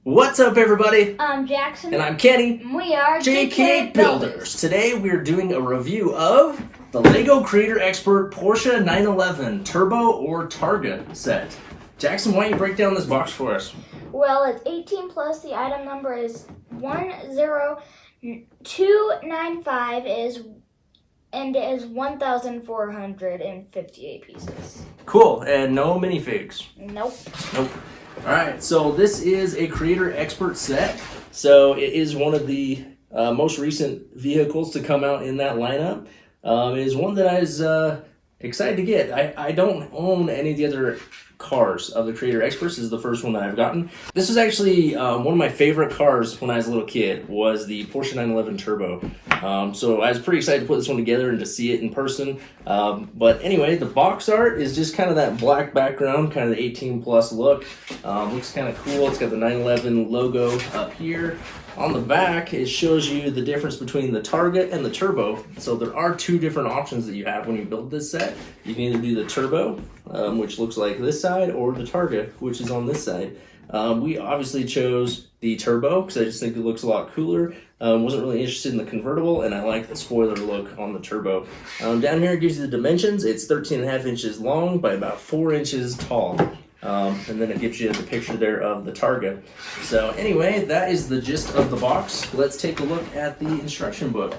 What's up, everybody? I'm Jackson. And I'm Kenny. We are JK Builders. Today we're doing a review of the LEGO Creator Expert Porsche 911 Turbo or Targa set. Jackson, why don't you break down this box for us? Well, it's 18 plus. The item number is 10295 and it is 1,458 pieces. Cool, and no minifigs. Nope. Alright, so this is a Creator Expert set. So it is one of the most recent vehicles to come out in that lineup. It is one that I was excited to get. I don't own any of the other cars of the Creator Experts. This is the first one that I've gotten. This was actually one of my favorite cars when I was a little kid, was the Porsche 911 Turbo. So I was pretty excited to put this one together and to see it in person. But anyway, the box art is just kind of that black background, kind of the 18 plus look. Looks kind of cool. It's got the 911 logo up here. On the back, it shows you the difference between the Targa and the Turbo. So there are two different options that you have when you build this set. You can either do the Turbo, which looks like this side, or the Targa, which is on this side. We obviously chose the Turbo because I just think it looks a lot cooler. Wasn't really interested in the convertible, and I like the spoiler look on the Turbo. Down here it gives you the dimensions. It's 13.5 inches long by about 4 inches tall. And then it gives you the picture there of the Targa. So anyway, that is the gist of the box. Let's take a look at the instruction book.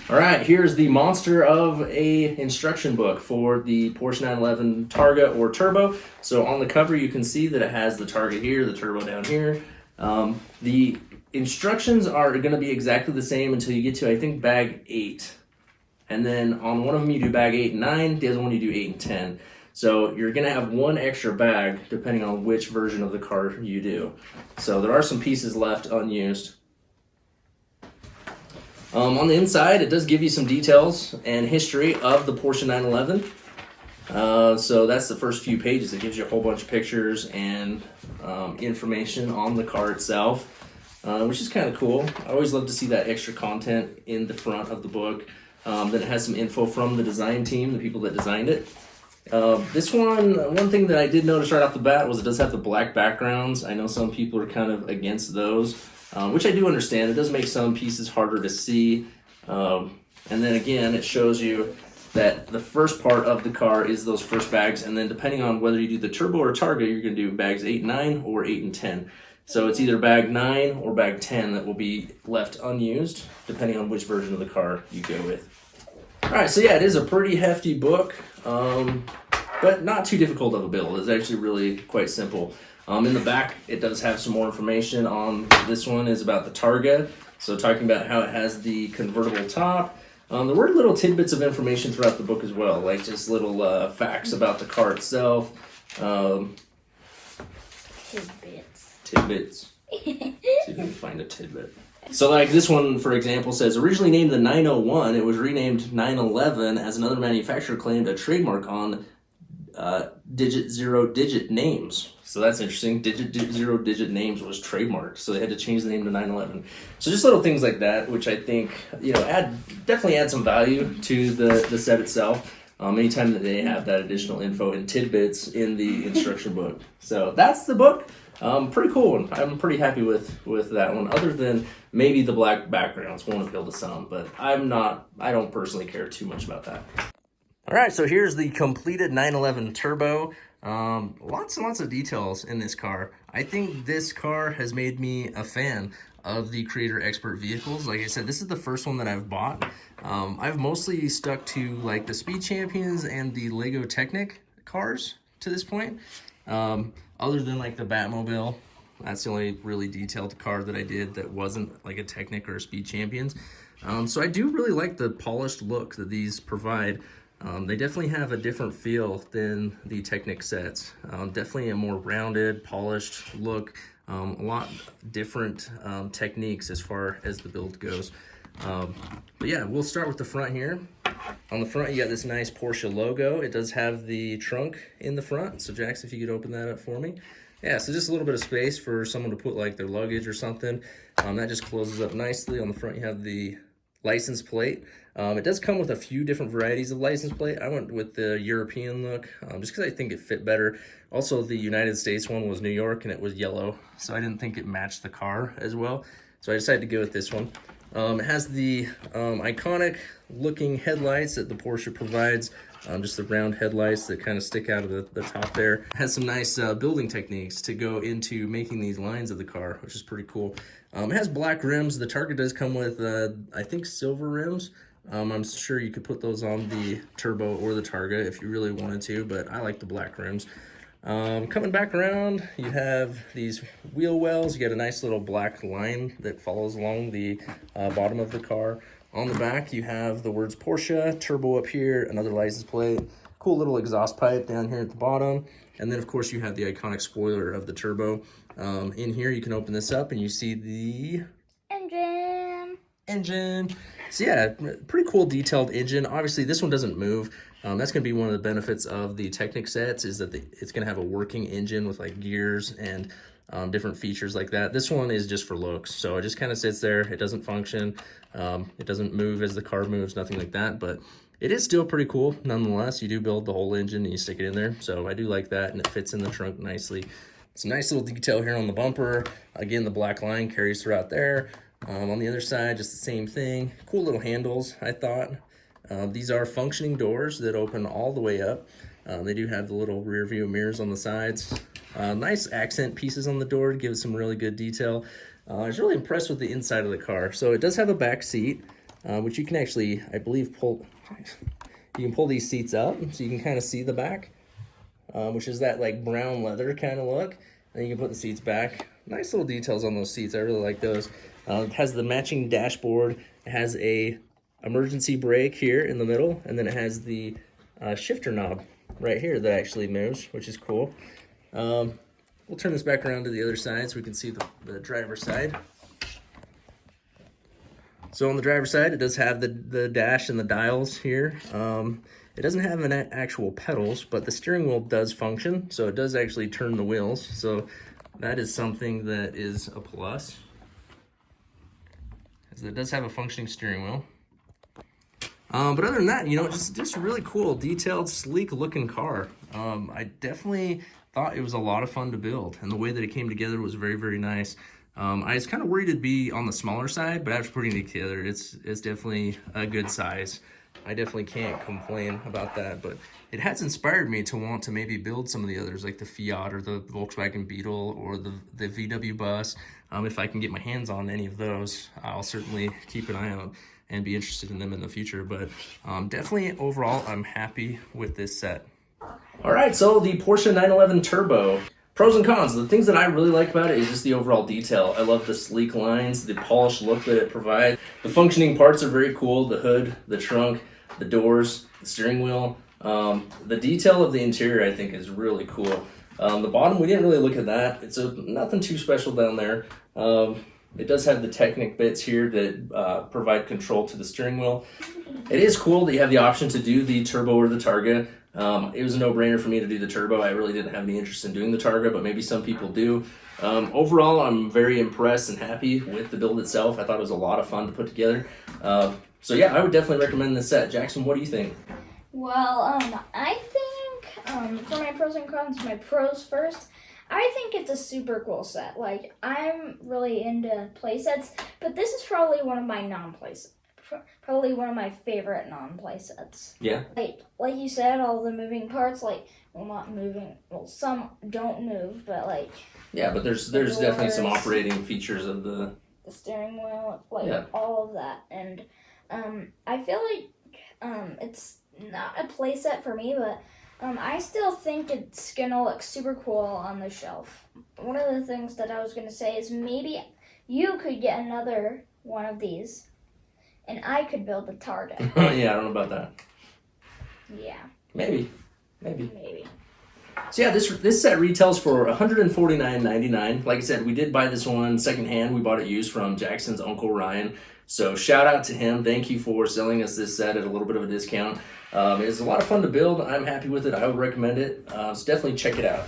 All right, here's the monster of a instruction book for the Porsche 911 Targa or Turbo. So on the cover, you can see that it has the Targa here, the Turbo down here. The instructions are going to be exactly the same until you get to, I think, bag 8. And then on one of them, you do bag 8 and 9. The other one, you do 8 and 10. So you're going to have one extra bag depending on which version of the car you do. So there are some pieces left unused. On the inside, it does give you some details and history of the Porsche 911. So that's the first few pages. It gives you a whole bunch of pictures and information on the car itself, which is kind of cool. I always love to see that extra content in the front of the book. Then it has some info from the design team, the people that designed it. This one thing that I did notice right off the bat was it does have the black backgrounds. I know some people are kind of against those, which I do understand. It does make some pieces harder to see. And then again, it shows you that the first part of the car is those first bags, and then depending on whether you do the Turbo or Targa, you're going to do bags 8 and 9 or 8 and 10. So it's either bag 9 or bag 10 that will be left unused, depending on which version of the car you go with. Alright, so yeah, it is a pretty hefty book, but not too difficult of a build. It's actually really quite simple. In the back, it does have some more information on this one is about the Targa. So talking about how it has the convertible top. There were little tidbits of information throughout the book as well, like just little facts about the car itself. Tidbits. See if we can find a tidbit. So like this one, for example, says, originally named the 901, it was renamed 911 as another manufacturer claimed a trademark on zero-digit names. So that's interesting. Zero-digit names was trademarked, so they had to change the name to 911. So just little things like that, which I think, definitely add some value to the set itself. Anytime that they have that additional info and tidbits in the instruction book. So that's the book. Pretty cool one. I'm pretty happy with that one, other than maybe the black backgrounds won't appeal to some, but I don't personally care too much about that. All right, so here's the completed 911 Turbo. Lots and lots of details in this car. I think this car has made me a fan of the Creator Expert vehicles. Like I said, this is the first one that I've bought. I've mostly stuck to like the Speed Champions and the Lego Technic cars to this point. Other than like the Batmobile, that's the only really detailed car that I did that wasn't like a Technic or a Speed Champions. So I do really like the polished look that these provide. They definitely have a different feel than the Technic sets. Definitely a more rounded, polished look. A lot different techniques as far as the build goes. But yeah, we'll start with the front here. On the front, you got this nice Porsche logo. It does have the trunk in the front. So Jackson, if you could open that up for me. Yeah, so just a little bit of space for someone to put like their luggage or something. That just closes up nicely. On the front, you have the license plate. It does come with a few different varieties of license plate. I went with the European look just because I think it fit better. Also, the United States one was New York and it was yellow, so I didn't think it matched the car as well. So I decided to go with this one. It has the iconic looking headlights that the Porsche provides, just the round headlights that kind of stick out of the top there. It has some nice building techniques to go into making these lines of the car, which is pretty cool. It has black rims. The Targa does come with, I think, silver rims. I'm sure you could put those on the Turbo or the Targa if you really wanted to, but I like the black rims. Coming back around, you have these wheel wells. You get a nice little black line that follows along the bottom of the car. On the back, you have the words Porsche, Turbo up here, another license plate, cool little exhaust pipe down here at the bottom. And then, of course, you have the iconic spoiler of the Turbo. In here, you can open this up and you see the engine. So yeah, pretty cool detailed engine. Obviously, this one doesn't move. That's going to be one of the benefits of the Technic sets, is that it's going to have a working engine with like gears and different features like that. This one is just for looks, so it just kind of sits there. It doesn't function. It doesn't move as the car moves, nothing like that, but it is still pretty cool nonetheless. You do build the whole engine and you stick it in there, so I do like that, and it fits in the trunk nicely. Some nice little detail here on the bumper. Again, the black line carries throughout there. On the other side, just the same thing. Cool little handles, I thought. These are functioning doors that open all the way up. They do have the little rear view mirrors on the sides. Nice accent pieces on the door to give it some really good detail. I was really impressed with the inside of the car. So it does have a back seat, which you can actually, I believe, pull. You can pull these seats up so you can kind of see the back, which is that like brown leather kind of look. And you can put the seats back. Nice little details on those seats. I really like those. It has the matching dashboard. It has a emergency brake here in the middle, and then it has the shifter knob right here that actually moves, which is cool. We'll turn this back around to the other side so we can see the driver's side. So on the driver's side, it does have the dash and the dials here. It doesn't have an actual pedals, but the steering wheel does function, so it does actually turn the wheels. So that is something that is a plus. It does have a functioning steering wheel. But other than that, you know, just a really cool, detailed, sleek looking car. I definitely thought it was a lot of fun to build, and the way that it came together was very, very nice. I was kind of worried it'd be on the smaller side, but after putting it together, it's definitely a good size. I definitely can't complain about that, but it has inspired me to want to maybe build some of the others, like the Fiat or the Volkswagen Beetle or the VW Bus. If I can get my hands on any of those, I'll certainly keep an eye out and be interested in them in the future. But definitely overall, I'm happy with this set. All right, so the Porsche 911 Turbo. Pros and cons. The things that I really like about it is just the overall detail. I love the sleek lines, the polished look that it provides. The functioning parts are very cool. The hood, the trunk, the doors, the steering wheel. The detail of the interior, I think, is really cool. The bottom, we didn't really look at that. It's nothing too special down there. It does have the Technic bits here that provide control to the steering wheel. It is cool that you have the option to do the Turbo or the Targa. It was a no-brainer for me to do the Turbo. I really didn't have any interest in doing the Targa, but maybe some people do. Overall, I'm very impressed and happy with the build itself. I thought it was a lot of fun to put together. So yeah, I would definitely recommend this set. Jackson, what do you think? Well, I think, for my pros and cons, my pros first, I think it's a super cool set. Like, I'm really into play sets, but this is probably one of my probably one of my favorite non-play sets. Yeah. Like you said, all the moving parts, not moving, some don't move, but yeah, but there's definitely some operating features of the steering wheel, all of that. And I feel like it's not a play set for me, but I still think it's gonna look super cool on the shelf. One of the things that I was gonna say is maybe you could get another one of these, and I could build the Targa. Yeah, I don't know about that. Yeah. Maybe. So yeah, this set retails for $149.99. Like I said, we did buy this one secondhand. We bought it used from Jackson's Uncle Ryan. So shout out to him. Thank you for selling us this set at a little bit of a discount. It's a lot of fun to build. I'm happy with it. I would recommend it. So definitely check it out.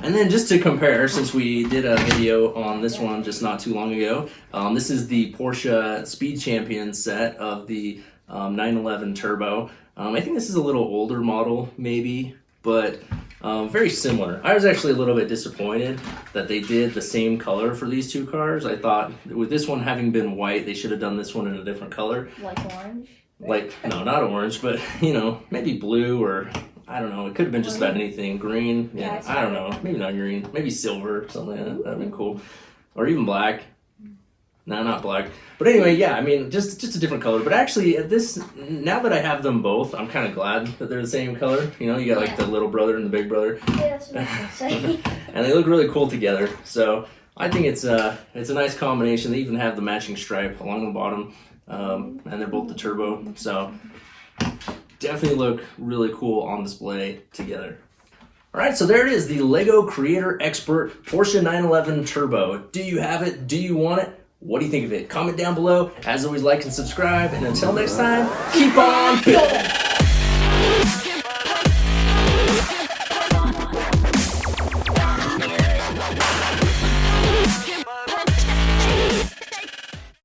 And then just to compare, since we did a video on this one just not too long ago, this is the Porsche Speed Champion set of the 911 Turbo. I think this is a little older model, maybe, but very similar. I was actually a little bit disappointed that they did the same color for these two cars. I thought with this one having been white, they should have done this one in a different color. Like orange? Like, no, not orange, but, you know, maybe blue or, I don't know. It could have been just about anything. Green, yeah, I don't know. Maybe not green. Maybe silver, something like that. That would have been cool. Or even black. No, not black. But anyway, yeah, I mean, just a different color. But actually, now that I have them both, I'm kind of glad that they're the same color. You know, you got like the little brother and the big brother. Yeah, that's what I was saying. And they look really cool together. So I think it's a nice combination. They even have the matching stripe along the bottom. And they're both the turbo. So definitely look really cool on display together. All right, so there it is, the Lego Creator Expert Porsche 911 Turbo. Do you have it? Do you want it? What do you think of it? Comment down below. As always, like and subscribe. And until next time, keep on building!